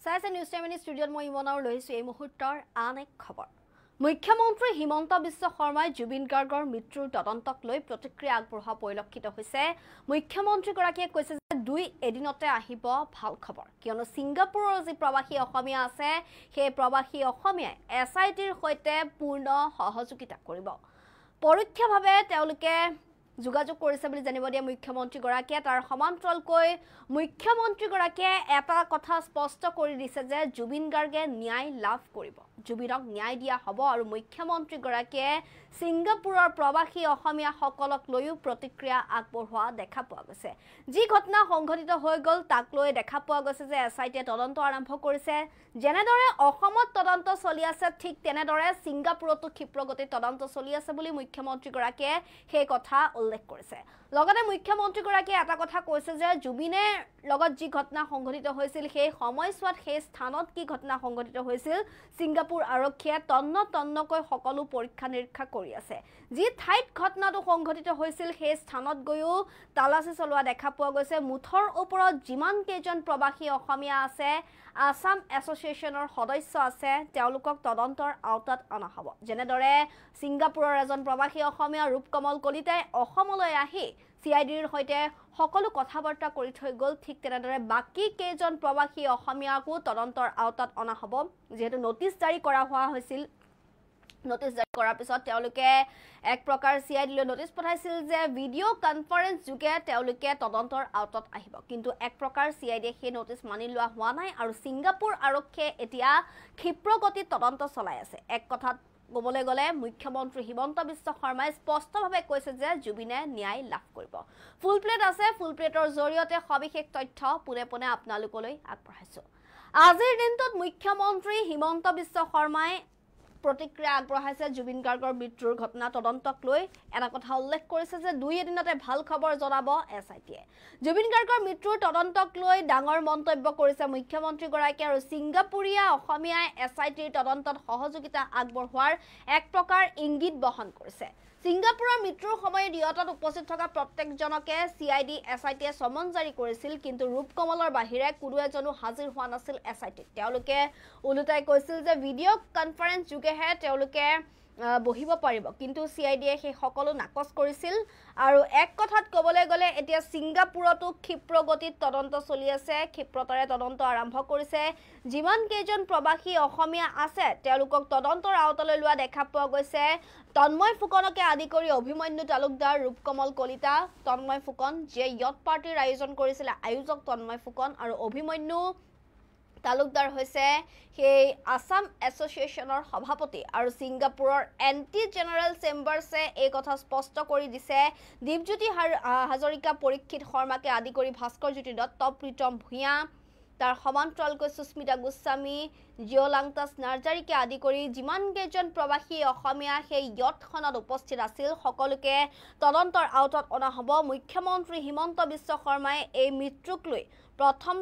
চাইছে নিউজ টাইমিনি ষ্টুডিঅ'ত মই ইমনাৰ লৈছো এই মুহূৰ্তৰ আন এক খবৰ মুখ্যমন্ত্ৰী হিমন্ত বিশ্ব শৰ্মাই জুবিন গাৰ্গৰ মৃত্যুৰ তদন্তক লৈ প্ৰতিক্ৰিয়া আগবঢ়োৱা পৰিলক্ষিত হৈছে মুখ্যমন্ত্ৰীগৰাকীয়ে কৈছে যে দুই এদিনতে আহিব ভাল খবৰ কিয়নো ছিংগাপুৰৰ যি প্ৰবাসী অসমীয়া আছে সেই প্ৰবাসী অসমীয়াই এছআইটিৰ সৈতে পূৰ্ণ সহযোগিতা কৰিব পৰীক্ষাভাৱে তেওঁলোকে যোগাযোগ কৰিছে বুলি জানিব দিয়া মুখ্যমন্ত্ৰীগৰাকীয়ে তাৰ সমান্তৰালকৈ মুখ্যমন্ত্ৰীগৰাকীয়ে এটা কথা স্পষ্ট কৰি দিছে যে জুবিন গাৰ্গে ন্যায় লাভ কৰিব জুবিনক ন্যায় দিয়া হ'ব আৰু মুখ্যমন্ত্ৰীগৰাকীয়ে ছিংগাপুৰৰ প্ৰবাসী অসমীয়া সকলক লৈও প্ৰতিক্ৰিয়া আগবঢ়োৱা দেখা পোৱা গৈছে যি ঘটনা সংঘটিত হৈ গ'ল তাক লৈ দেখা পোৱা গৈছে যে এছআইটিয়ে তদন্ত আৰম্ভ কৰিছে যেনেদৰে অসমত তদন্ত চলি আছে ঠিক তেনেদৰে ছিংগাপুৰতো ক্ষিপ্ৰগতিত তদন্ত চলি আছে বুলি মুখ্যমন্ত্ৰীগৰাকীয়ে সেই কথা উল্লেখ কৰিছে লগতে মুখ্যমন্ত্ৰীগৰাকীয়ে এটা কথা কৈছে যে জুবিনে লগত যি ঘটনা সংঘটিত হৈছিল সেই সময়ছোৱাত সেই স্থানত কি ঘটনা সংঘটিত হৈছিল ছিংগাপুৰ আৰক্ষীয়ে তন্নকৈ সকলো পৰীক্ষা নিৰীক্ষা কৰি আছে যি ঠাইত ঘটনাটো সংঘটিত হৈছিল সেই স্থানত গৈও তালাচী চলোৱা দেখা পোৱা গৈছে মুঠৰ ওপৰত যিমান কেইজন প্ৰবাসী অসমীয়া আছে আসাম এছ'চিয়েশ্যনৰ সদস্য আছে তেওঁলোকক তদন্তৰ আওতাত অনা হ'ব যেনেদৰে ছিংগাপুৰৰ এজন প্ৰবাসী অসমীয়া ৰূপকমল কলিতাই অসমলৈ আহি CIDৰ সৈতে সকলো কথাবাৰ্তা কৰি থৈ গ'ল ঠিক তেনেদৰে বাকি কেইজন প্ৰবাসী অসমীয়াকো তদন্তৰ আওতাত অনা হ'ব যেহেতু নোটিছ জাৰি কৰা হোৱা হৈছিল নোটিছ জাৰি কৰাৰ পিছত তেওঁলোকে এক প্ৰকাৰ CIDলৈ নোটিছ পঠাইছিল যে ভিডিঅ' কনফাৰেন্স যোগে তেওঁলোকে তদন্তৰ আওতাত আহিব কিন্তু এক প্ৰকাৰ CIDয়ে সেই নোটিছ মানি লোৱা হোৱা নাই আৰু ছিংগাপুৰ আৰক্ষীয়ে এতিয়া ক্ষিপ্ৰগতিত তদন্ত চলাই আছে এক কথাত ক'বলৈ গ'লে মুখ্যমন্ত্ৰী হিমন্ত বিশ্ব শৰ্মাই স্পষ্টভাৱে কৈছে যে জুবিনে ন্যায় লাভ কৰিব ফুল প্লেট আছে ফুল প্লেটৰ জৰিয়তে সবিশেষ তথ্য পুনে পুনে আপোনালোকলৈ আগবঢ়াইছো আজিৰ দিনটোত মুখ্যমন্ত্ৰী হিমন্ত বিশ্ব শৰ্মাই প্ৰতিক্ৰিয়া আগবঢ়াইছে জুবিন গাৰ্গৰ মৃত্যুৰ ঘটনা তদন্তক লৈ এটা কথা উল্লেখ কৰিছে যে দুই এদিনতে ভাল খবৰ জনাব এছআইটিয়ে জুবিন গাৰ্গৰ মৃত্যুৰ তদন্তক লৈ ডাঙৰ মন্তব্য কৰিছে মুখ্যমন্ত্ৰীগৰাকীয়ে আৰু ছিংগাপুৰীয়া অসমীয়াই এছআইটিৰ তদন্তত সহযোগিতা আগবঢ়োৱাৰ এক প্ৰকাৰ ইংগিত বহন কৰিছে ছিংগাপুৰৰ মৃত্যুৰ সময়ত ইয়তত উপস্থিত থকা প্ৰত্যেকজনকে CID এছআইটিয়ে সমন জাৰি কৰিছিল কিন্তু ৰূপকমলৰ বাহিৰে কোনো এজনো হাজিৰ হোৱা নাছিল এছআইটিত তেওঁলোকে উলুটাই কৈছিল যে ভিডিঅ' কনফাৰেন্স যোগেহে তেওঁলোকে বহিব পাৰিব কিন্তু CIDয়ে সেই সকলো নাকচ কৰিছিল আৰু এক কথাত ক'বলৈ গ'লে এতিয়া ছিংগাপুৰতো ক্ষিপ্ৰগতিত তদন্ত চলি আছে ক্ষিপ্ৰতাৰে তদন্ত আৰম্ভ কৰিছে যিমান কেইজন প্ৰবাসী অসমীয়া আছে তেওঁলোকক তদন্তৰ আওতালৈ লোৱা দেখা পোৱা গৈছে তন্ময় ফুকনকে আদি কৰি অভিমন্যু তালুকদাৰ ৰূপকমল কলিতা তন্ময় ফুকন যে ইয়ত পাৰ্টিৰ আয়োজন কৰিছিল আয়োজক তন্ময় ফুকন আৰু অভিমন্যু তালুকদাৰ হৈছে সেই আসাম এছ'চিয়েশ্যনৰ সভাপতি আৰু ছিংগাপুৰৰ এণ্টি জেনেৰেল চেম্বাৰ্ছে এই কথা স্পষ্ট কৰি দিছে দীপজ্যোতি হাজৰিকা পৰীক্ষিত শৰ্মাকে আদি কৰি ভাস্কৰ জ্যোতি দত্ত প্ৰীতম ভূঞা তাৰ সমান্তৰালকৈ সুস্মিতা গোস্বামী জিঅ'লাংটাছ নাৰ্জাৰীকে আদি কৰি যিমান কেইজন প্ৰবাসী অসমীয়া সেই ইয়তখনত উপস্থিত আছিল সকলোকে তদন্তৰ আওতাত অনা হ'ব মুখ্যমন্ত্ৰী হিমন্ত বিশ্ব শৰ্মাই এই মৃত্যুক লৈ প্ৰথম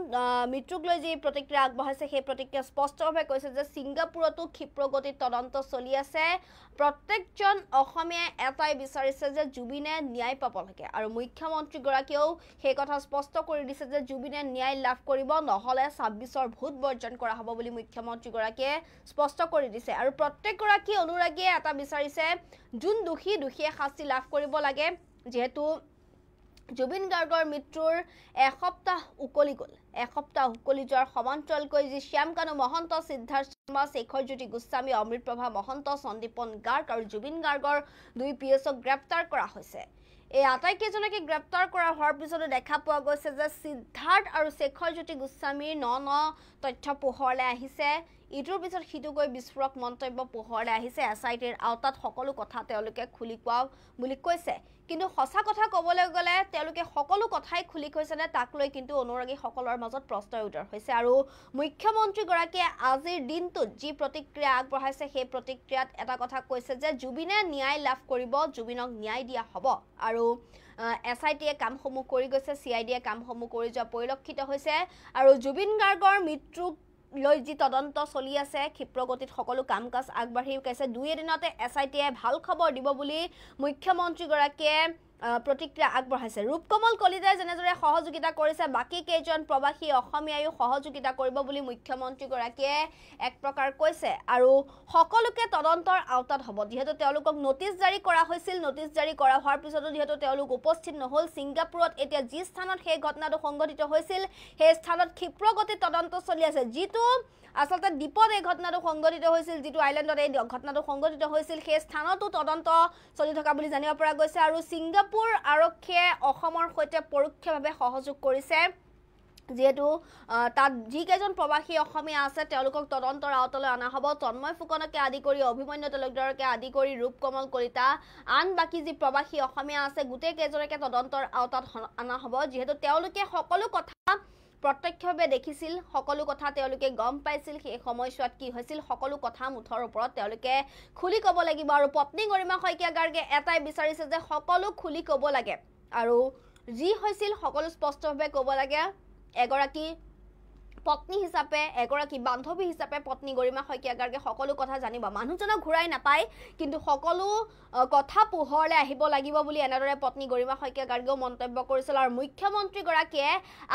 মৃত্যুক লৈ যি প্ৰতিক্ৰিয়া আগবঢ়াইছে সেই প্ৰতিক্ৰিয়া স্পষ্টভাৱে কৈছে যে ছিংগাপুৰতো ক্ষিপ্ৰগতিত তদন্ত চলি আছে প্ৰত্যেকজন অসমীয়াই এটাই বিচাৰিছে যে জুবিনে ন্যায় পাব লাগে আৰু মুখ্যমন্ত্ৰীগৰাকীয়েও সেই কথা স্পষ্ট কৰি দিছে যে জুবিনে ন্যায় লাভ কৰিব নহ'লে 26ৰ ভোট বৰ্জন কৰা হ'ব বুলি মুখ্যমন্ত্ৰীগৰাকীয়ে স্পষ্ট কৰি দিছে আৰু প্ৰত্যেকগৰাকী অনুৰাগীয়ে এটা বিচাৰিছে যোন দোষীয়ে শাস্তি লাভ কৰিব লাগে যিহেতু জুবিন গাৰ্গৰ মৃত্যুৰ এসপ্তাহ উকলি গ'ল এসপ্তাহ উকলি যোৱাৰ সমান্তৰালকৈ যি শ্যামকানু মহন্ত সিদ্ধাৰ্থ শৰ্মা শেখৰ জ্যোতি গোস্বামী অমৃতপ্ৰভা মহন্ত সন্দীপন গাৰ্গ আৰু জুবিন গাৰ্গৰ দুই PSক গ্ৰেপ্তাৰ কৰা হৈছে এই আটাইকেইজনকে গ্ৰেপ্তাৰ কৰা হোৱাৰ পিছতো দেখা পোৱা গৈছে যে সিদ্ধাৰ্থ আৰু শেখৰ জ্যোতি গোস্বামীৰ ন তথ্য পোহৰলৈ আহিছে ইটোৰ পিছত সিটোকৈ বিস্ফোৰক মন্তব্য পোহৰলৈ আহিছে এছআইটিৰ আওতাত সকলো কথা তেওঁলোকে খুলি কোৱা বুলি কৈছে কিন্তু সঁচা কথা ক'বলৈ গ'লে তেওঁলোকে সকলো কথাই খুলি কৈছে নে তাক লৈ কিন্তু অনুৰাগীসকলৰ মাজত প্ৰশ্নৰ উত্তৰ হৈছে আৰু মুখ্যমন্ত্ৰীগৰাকীয়ে আজিৰ দিনটোত যি প্ৰতিক্ৰিয়া আগবঢ়াইছে সেই প্ৰতিক্ৰিয়াত এটা কথা কৈছে যে জুবিনে ন্যায় লাভ কৰিব জুবিনক ন্যায় দিয়া হ'ব আৰু এছআইটিয়ে কামসমূহ কৰি গৈছে CIDয়ে কামসমূহ কৰি যোৱা পৰিলক্ষিত হৈছে আৰু জুবিন গাৰ্গৰ মৃত্যুক লৈ যি তদন্ত চলি আছে ক্ষিপ্ৰগতিত সকলো কাম কাজ আগবাঢ়ি গৈছে দুই এদিনতে এছআইটিয়ে ভাল খবৰ দিব বুলি মুখ্যমন্ত্ৰীগৰাকীয়ে প্ৰতিক্ৰিয়া আগবঢ়াইছে ৰূপকমল কলিতাই যেনেদৰে সহযোগিতা কৰিছে বাকি কেইজন প্ৰবাসী অসমীয়ায়ো সহযোগিতা কৰিব বুলি মুখ্যমন্ত্ৰীগৰাকীয়ে এক প্ৰকাৰ কৈছে আৰু সকলোকে তদন্তৰ আওতাত হ'ব যেহেতু তেওঁলোকক নোটিছ জাৰি কৰা হৈছিল নোটিছ জাৰি কৰা হোৱাৰ পিছতো যেহেতু তেওঁলোক উপস্থিত নহল ছিংগাপুৰত এতিয়া যি স্থানত সেই ঘটনাটো সংঘটিত হৈছিল সেই স্থানত ক্ষিপ্ৰগতিত তদন্ত চলি আছে যিটো আসলতে দ্বীপত এই ঘটনাটো সংঘটিত হৈছিল যেটো আইল্যান্ডত এই ঘটনাটো সংঘটিত হৈছিল সেই স্থানতো তদন্ত চলি থকা বুলি জানিব পৰা গৈছে আৰু ছিংগাপুৰ আৰক্ষীয়ে অসমৰ সৈতে পৰোক্ষভাৱে সহযোগ কৰিছে যেহেতু তাত যি কেইজন প্ৰবাসী অসমীয়া আছে তেওঁলোকক তদন্তৰ আওতালৈ অনা হ'ব তন্ময় ফুকনকে আদি কৰি অভিমন্যু তালুকদাৰকে আদি কৰি ৰূপকমল কলিতা আন বাকি যি প্ৰবাসী অসমীয়া আছে গোটেই কেইজনকে তদন্তৰ আওতাত অনা হ'ব যেহেতু তেওঁলোকে সকলো কথা প্ৰত্যক্ষভাৱে দেখিছিল সকলো কথা তেওঁলোকে গম পাইছিল সেই সময়ছোৱাত কি হৈছিল সকলো কথা মুঠৰ ওপৰত তেওঁলোকে খুলি ক'ব লাগিব আৰু পত্নী গৰিমা শইকীয়া গাৰ্গে এটাই বিচাৰিছে যে সকলো খুলি ক'ব লাগে আৰু যি হৈছিল সকলো স্পষ্টভাৱে ক'ব লাগে এগৰাকী পত্নী হিচাপে এগৰাকী বান্ধৱী হিচাপে পত্নী গৰিমা শইকীয়া গাৰ্গে সকলো কথা জানিব মানুহজনক ঘূৰাই নাপায় কিন্তু সকলো কথা পোহৰলৈ আহিব লাগিব বুলি এনেদৰে পত্নী গৰিমা শইকীয়া গাৰ্গেও মন্তব্য কৰিছিল আৰু মুখ্যমন্ত্ৰীগৰাকীয়ে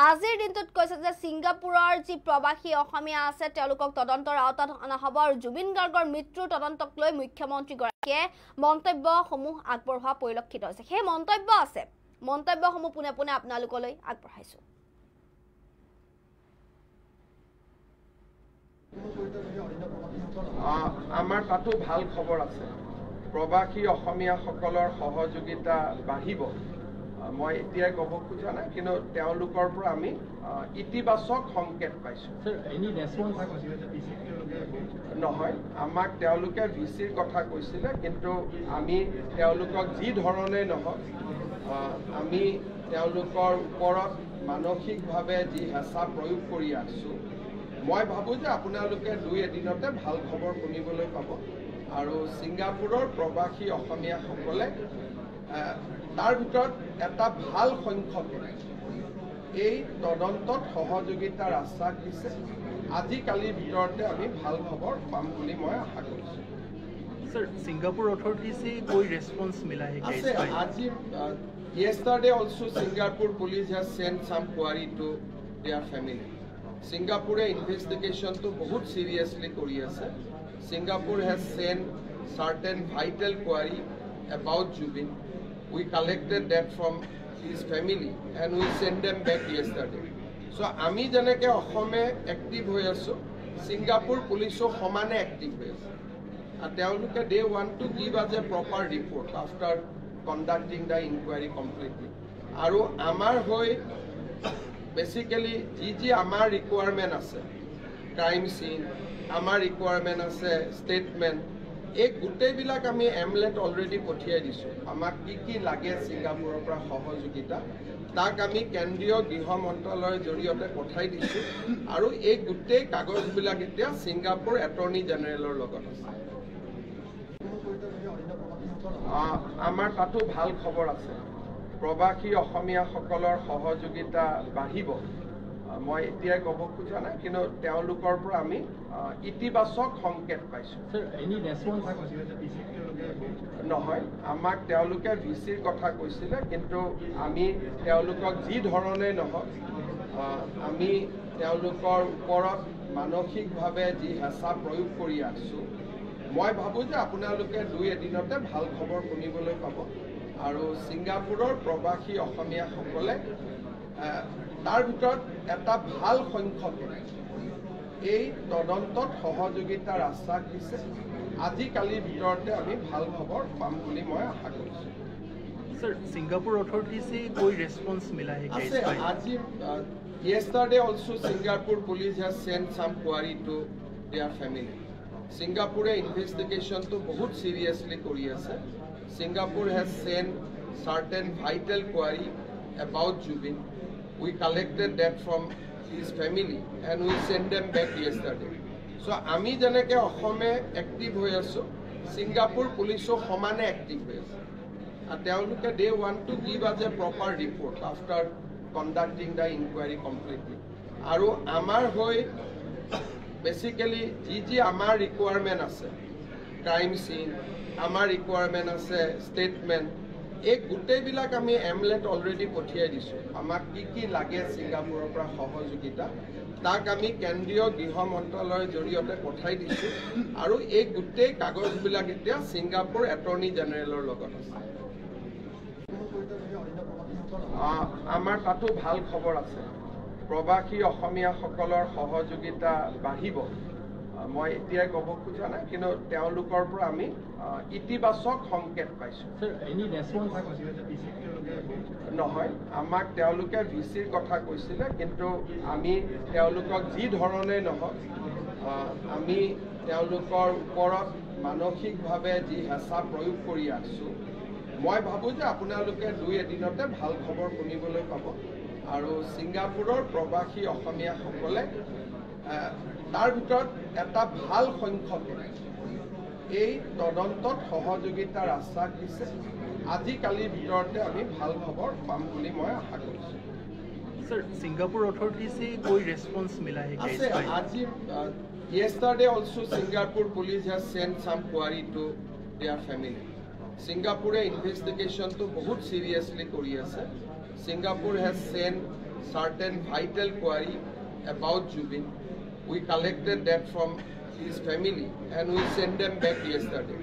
আজিৰ দিনটোত কৈছে যে ছিংগাপুৰৰ যি প্ৰবাসী অসমীয়া আছে তেওঁলোকক তদন্তৰ আওতাত অনা হ'ব আৰু জুবিন গাৰ্গৰ মৃত্যুৰ তদন্তক লৈ মুখ্যমন্ত্ৰীগৰাকীয়ে মন্তব্যসমূহ আগবঢ়োৱা পৰিলক্ষিত হৈছে সেই মন্তব্য আছে মন্তব্যসমূহ পুনে পুনে আপোনালোকলৈ আগবঢ়াইছো আমাৰ তাতো ভাল খবৰ আছে প্ৰবাসী অসমীয়াসকলৰ সহযোগিতা বাঢ়িব মই এতিয়াই ক'ব খোজা নাই কিন্তু তেওঁলোকৰ পৰা আমি ইতিবাচক সংকেত পাইছোঁ নহয় আমাক তেওঁলোকে ভিচিৰ কথা কৈছিলে কিন্তু আমি তেওঁলোকক যি ধৰণে নহওক আমি তেওঁলোকৰ ওপৰত মানসিকভাৱে যি হেঁচা প্ৰয়োগ কৰি আছোঁ মই ভাবোঁ যে আপোনালোকে দুই এদিনতে ভাল খবৰ শুনিবলৈ পাব আৰু ছিংগাপুৰৰ প্ৰবাসী অসমীয়াসকলে তাৰ ভিতৰত এটা ভাল সংখ্যকে এই তদন্তত সহযোগিতাৰ আশ্বাস দিছে আজিকালিৰ ভিতৰতে আমি ভাল খবৰ পাম বুলি মই আশা কৰিছোঁ Sir, Singapore authorities say koi response mila hai case yesterday also Singapore police has sent some query to their family Singapore investigation to bahut seriously kori ase Singapore has sent certain vital query about Jubin we collected that from his family and we sent them back yesterday so ami janeke ohome active hoy aso Singapore police o homane active hoy ase they want to give us a proper report after conducting the inquiry completely aru amar hoy basically ji amar requirement ase crime scene amar requirement ase statement ek gutei bilak ami amlet already pothiyai disu amak ki lage Singapore pra সহযোগিতা tak ami kendriyo griho montraloyৰ জৰিয়তে পঠাই দিছো আৰু এই গুটেই কাগজ বিলাক এতিয়া Singapore Attorney Generalৰ লগত আছে আমাৰ তাতো ভাল খবৰ আছে প্ৰবাসী অসমীয়াসকলৰ সহযোগিতা বাঢ়িব মই এতিয়াই ক'ব খোজা নাই কিন্তু তেওঁলোকৰ পৰা আমি ইতিবাচক সংকেত পাইছোঁ নহয় আমাক তেওঁলোকে ভিচিৰ কথা কৈছিলে কিন্তু আমি তেওঁলোকক যি ধৰণে নহওক আমি তেওঁলোকৰ ওপৰত মানসিকভাৱে যি হেঁচা প্ৰয়োগ কৰি আছোঁ মই ভাবোঁ যে আপোনালোকে দুই এদিনতে ভাল খবৰ শুনিবলৈ পাব আৰু ছিংগাপুৰৰ প্ৰবাসী অসমীয়াসকলে তাৰ ভিতৰত এটা ভাল সংখ্যকে এই তদন্তত সহযোগিতাৰ আশ্বাস দিছে আজিকালিৰ ভিতৰতে আমি ভাল খবৰ পাম বুলি মই আশা কৰিছোঁ Sir, Singapore authorities say koi response mila hai case yesterday also Singapore police has sent some query to their family Singapore investigation to bahut seriously kori ase Singapore has sent certain vital query about Jubin we collected that from his family and we sent them back yesterday so ami janeke ohome active hoy aso Singapore police o homane active hoy ase they want to give us a proper report after conducting the inquiry completely aru amar hoy basically ji amar requirement ase crime scene amar requirement ase statement এই গোটেইবিলাক আমি omelette already পঠিয়াই দিছোঁ। আমাক কি লাগে ছিংগাপুৰৰ পৰা সহযোগিতা তাক আমি কেন্দ্ৰীয় গৃহ মন্ত্ৰালয়ৰ জৰিয়তে পঠাই দিছোঁ আৰু এই গোটেই কাগজবিলাক এতিয়া ছিংগাপুৰ এটৰ্নি জেনেৰেলৰ লগত আছে। আমাৰ তাতো ভাল খবৰ আছে। প্ৰবাসী অসমীয়াসকলৰ সহযোগিতা বাঢ়িব। মই এতিয়াই ক'ব খোজা নাই, কিন্তু তেওঁলোকৰ পৰা আমি ইতিবাচক সংকেত পাইছোঁ। নহয়, আমাক তেওঁলোকে ভিচিৰ কথা কৈছিলে, কিন্তু আমি তেওঁলোকক যি ধৰণে নহওক আমি তেওঁলোকৰ ওপৰত মানসিকভাৱে যি হেঁচা প্ৰয়োগ কৰি আছোঁ, মই ভাবোঁ যে আপোনালোকে 2 এদিনতে ভাল খবৰ শুনিবলৈ পাব। আৰু ছিংগাপুৰৰ প্ৰবাসী অসমীয়াসকলে তাৰ ভিতৰত এটা ভাল সংখ্যকে এই তদন্তত সহযোগিতাৰ আশ্বাস দিছে। আজিকালিৰ ভিতৰতে আমি ভাল খবৰ পাম বুলি মই আশা কৰিছোঁ। सर, सिंगापुर अथॉरिटी से कोई रेस्पॉन्स मिला है क्या इस पर? आज yesterday also Singapore police has sent some query to their family. Singapore investigation to बहुत seriously kori ase. Singapore has sent certain vital query about Jubin. We collected that from his family and we sent them back yesterday.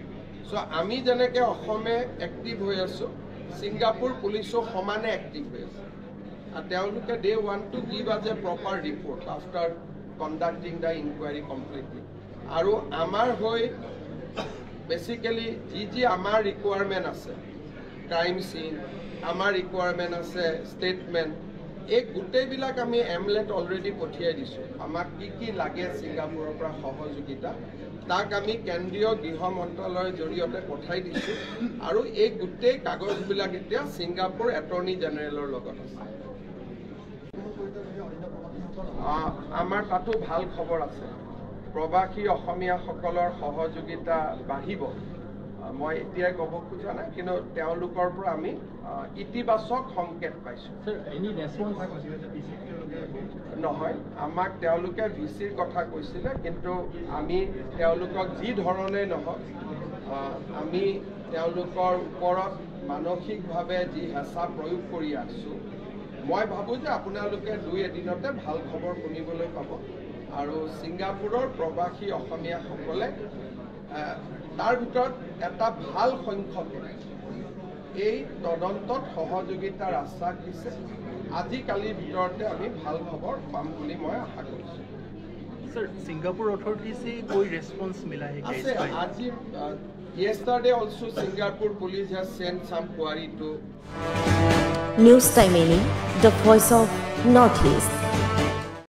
So ami janeke Asome active hoy aso, Singapore police o homane active hoy ase. They want to give us a proper report after conducting the inquiry completely. Aru amar hoy basically ji amar requirement ase, crime scene amar requirement ase, statement এই গোটেইবিলাক আমি omelette already পঠিয়াই দিছোঁ। আমাক কি লাগে ছিংগাপুৰৰ পৰা সহযোগিতা তাক আমি কেন্দ্ৰীয় গৃহ মন্ত্ৰালয়ৰ জৰিয়তে পঠাই দিছোঁ আৰু এই গোটেই কাগজবিলাক এতিয়া ছিংগাপুৰ এটৰ্নি জেনেৰেলৰ লগত আছে। আমাৰ তাতো ভাল খবৰ আছে। প্ৰবাসী অসমীয়াসকলৰ সহযোগিতা বাঢ়িব। মই এতিয়াই ক'ব খোজা নাই, কিন্তু তেওঁলোকৰ পৰা আমি ইতিবাচক সংকেত পাইছোঁ। নহয়, আমাক তেওঁলোকে ভিচিৰ কথা কৈছিলে, কিন্তু আমি তেওঁলোকক যি ধৰণে নহওক আমি তেওঁলোকৰ ওপৰত মানসিকভাৱে যি হেঁচা প্ৰয়োগ কৰি আছোঁ, মই ভাবোঁ যে আপোনালোকে 2 এদিনতে ভাল খবৰ শুনিবলৈ পাব। আৰু ছিংগাপুৰৰ প্ৰবাসী অসমীয়াসকলে তাৰ ভিতৰত এটা ভাল সংখ্যকে এই তদন্তত সহযোগিতাৰ আশ্বাস দিছে। আজিকালিৰ ভিতৰতে আমি ভাল খবৰ পাম বুলি মই আশা কৰিছোঁ। सर, सिंगापुर अथॉरिटी से कोई रेस्पॉन्स मिला है क्या इस पर? आज yesterday also Singapore police has sent some query to News Time, the voice of Northeast.